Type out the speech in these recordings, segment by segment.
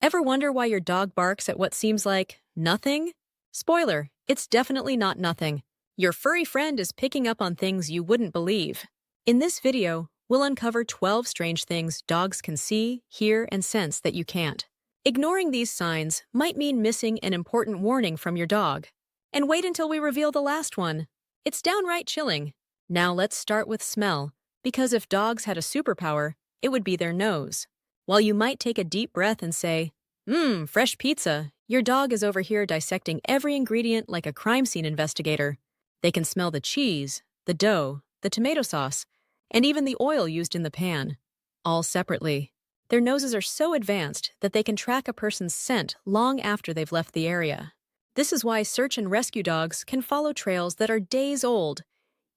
Ever wonder why your dog barks at what seems like nothing? Spoiler, it's definitely not nothing. Your furry friend is picking up on things you wouldn't believe. In this video, we'll uncover 12 strange things dogs can see, hear, and sense that you can't. Ignoring these signs might mean missing an important warning from your dog. And wait until we reveal the last one. It's downright chilling. Now let's start with smell, because if dogs had a superpower, it would be their nose. While you might take a deep breath and say, fresh pizza, your dog is over here dissecting every ingredient like a crime scene investigator. They can smell the cheese, the dough, the tomato sauce, and even the oil used in the pan, all separately. Their noses are so advanced that they can track a person's scent long after they've left the area. This is why search and rescue dogs can follow trails that are days old,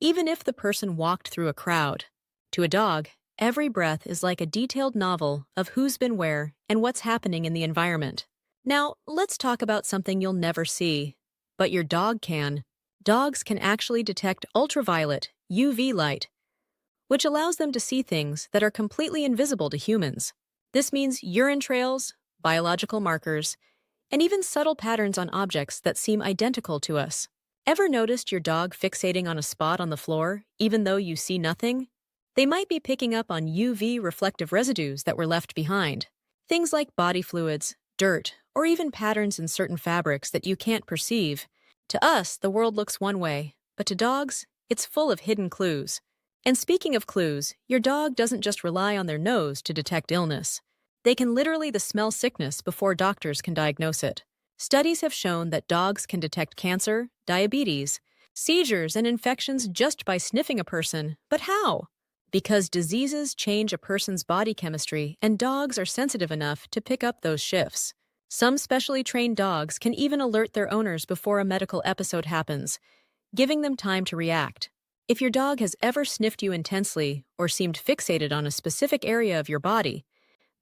even if the person walked through a crowd. To a dog, every breath is like a detailed novel of who's been where and what's happening in the environment. Now, let's talk about something you'll never see, but your dog can. Dogs can actually detect ultraviolet, UV light, which allows them to see things that are completely invisible to humans. This means urine trails, biological markers, and even subtle patterns on objects that seem identical to us. Ever noticed your dog fixating on a spot on the floor, even though you see nothing? They might be picking up on UV reflective residues that were left behind. Things like body fluids, dirt, or even patterns in certain fabrics that you can't perceive. To us, the world looks one way, but to dogs, it's full of hidden clues. And speaking of clues, your dog doesn't just rely on their nose to detect illness. They can literally smell sickness before doctors can diagnose it. Studies have shown that dogs can detect cancer, diabetes, seizures, and infections just by sniffing a person. But how? Because diseases change a person's body chemistry, and dogs are sensitive enough to pick up those shifts. Some specially trained dogs can even alert their owners before a medical episode happens, giving them time to react. If your dog has ever sniffed you intensely or seemed fixated on a specific area of your body,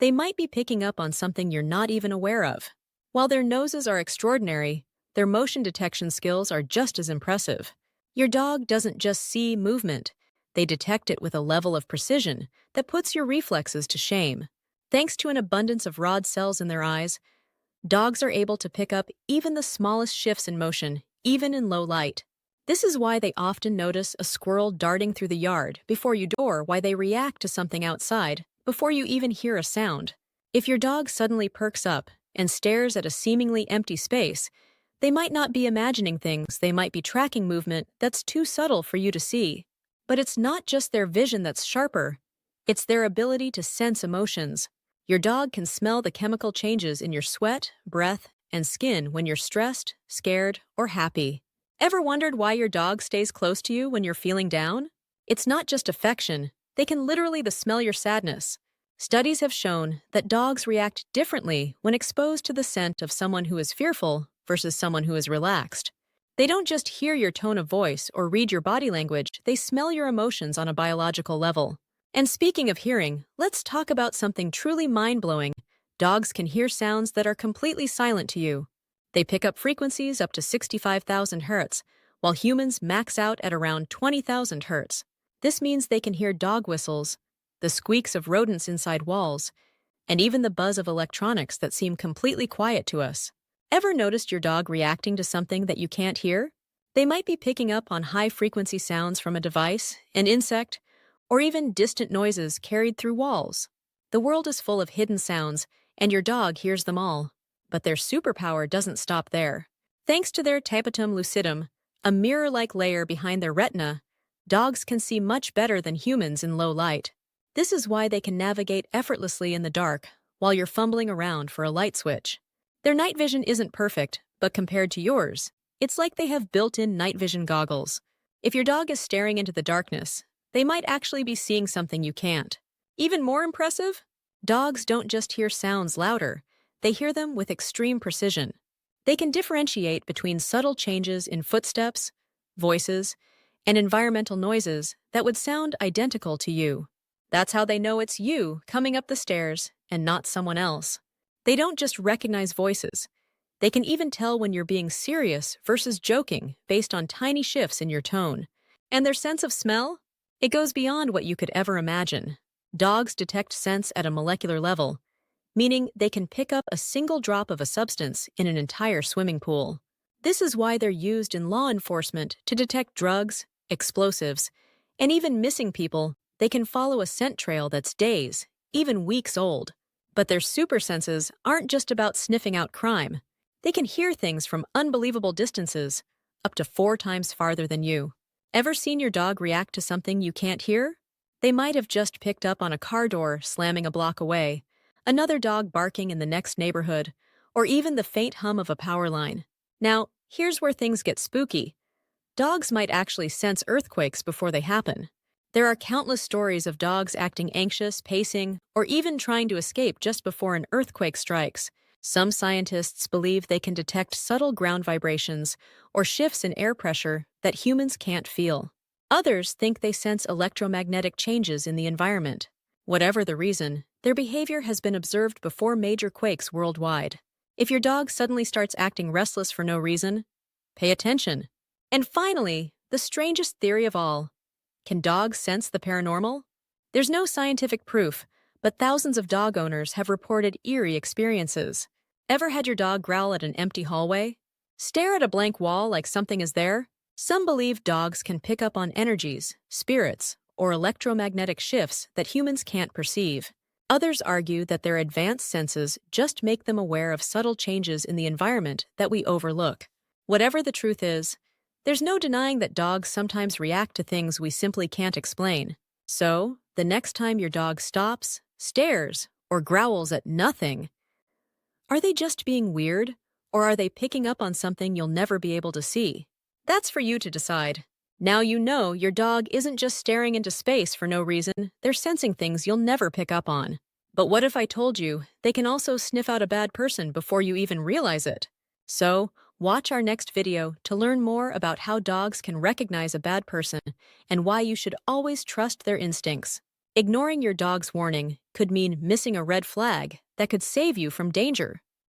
they might be picking up on something you're not even aware of. While their noses are extraordinary, their motion detection skills are just as impressive. Your dog doesn't just see movement, they detect it with a level of precision that puts your reflexes to shame. Thanks to an abundance of rod cells in their eyes, dogs are able to pick up even the smallest shifts in motion, even in low light. This is why they often notice a squirrel darting through the yard before you do, or why they react to something outside before you even hear a sound. If your dog suddenly perks up and stares at a seemingly empty space, they might not be imagining things, they might be tracking movement that's too subtle for you to see. But it's not just their vision that's sharper, it's their ability to sense emotions. Your dog can smell the chemical changes in your sweat, breath, and skin when you're stressed, scared, or happy. Ever wondered why your dog stays close to you when you're feeling down? It's not just affection, they can literally smell your sadness. Studies have shown that dogs react differently when exposed to the scent of someone who is fearful versus someone who is relaxed. They don't just hear your tone of voice or read your body language, they smell your emotions on a biological level. And speaking of hearing, let's talk about something truly mind-blowing. Dogs can hear sounds that are completely silent to you. They pick up frequencies up to 65,000 hertz, while humans max out at around 20,000 hertz. This means they can hear dog whistles, the squeaks of rodents inside walls, and even the buzz of electronics that seem completely quiet to us. Ever noticed your dog reacting to something that you can't hear? They might be picking up on high-frequency sounds from a device, an insect, or even distant noises carried through walls. The world is full of hidden sounds, and your dog hears them all. But their superpower doesn't stop there. Thanks to their tapetum lucidum, a mirror-like layer behind their retina, dogs can see much better than humans in low light. This is why they can navigate effortlessly in the dark while you're fumbling around for a light switch. Their night vision isn't perfect, but compared to yours, it's like they have built-in night vision goggles. If your dog is staring into the darkness, they might actually be seeing something you can't. Even more impressive? Dogs don't just hear sounds louder, they hear them with extreme precision. They can differentiate between subtle changes in footsteps, voices, and environmental noises that would sound identical to you. That's how they know it's you coming up the stairs and not someone else. They don't just recognize voices. They can even tell when you're being serious versus joking based on tiny shifts in your tone. And their sense of smell? It goes beyond what you could ever imagine. Dogs detect scents at a molecular level, meaning they can pick up a single drop of a substance in an entire swimming pool. This is why they're used in law enforcement to detect drugs, explosives, and even missing people. They can follow a scent trail that's days, even weeks old. But their super senses aren't just about sniffing out crime. They can hear things from unbelievable distances, up to 4 times farther than you. Ever seen your dog react to something you can't hear? They might have just picked up on a car door slamming a block away, another dog barking in the next neighborhood, or even the faint hum of a power line. Now, here's where things get spooky. Dogs might actually sense earthquakes before they happen. There are countless stories of dogs acting anxious, pacing, or even trying to escape just before an earthquake strikes. Some scientists believe they can detect subtle ground vibrations or shifts in air pressure that humans can't feel. Others think they sense electromagnetic changes in the environment. Whatever the reason, their behavior has been observed before major quakes worldwide. If your dog suddenly starts acting restless for no reason, pay attention. And finally, the strangest theory of all. Can dogs sense the paranormal? There's no scientific proof, but thousands of dog owners have reported eerie experiences. Ever had your dog growl at an empty hallway? Stare at a blank wall like something is there? Some believe dogs can pick up on energies, spirits, or electromagnetic shifts that humans can't perceive. Others argue that their advanced senses just make them aware of subtle changes in the environment that we overlook. Whatever the truth is, there's no denying that dogs sometimes react to things we simply can't explain. So, the next time your dog stops, stares, or growls at nothing, are they just being weird, or are they picking up on something you'll never be able to see? That's for you to decide. Now you know your dog isn't just staring into space for no reason, they're sensing things you'll never pick up on. But what if I told you they can also sniff out a bad person before you even realize it? So, watch our next video to learn more about how dogs can recognize a bad person and why you should always trust their instincts. Ignoring your dog's warning could mean missing a red flag that could save you from danger.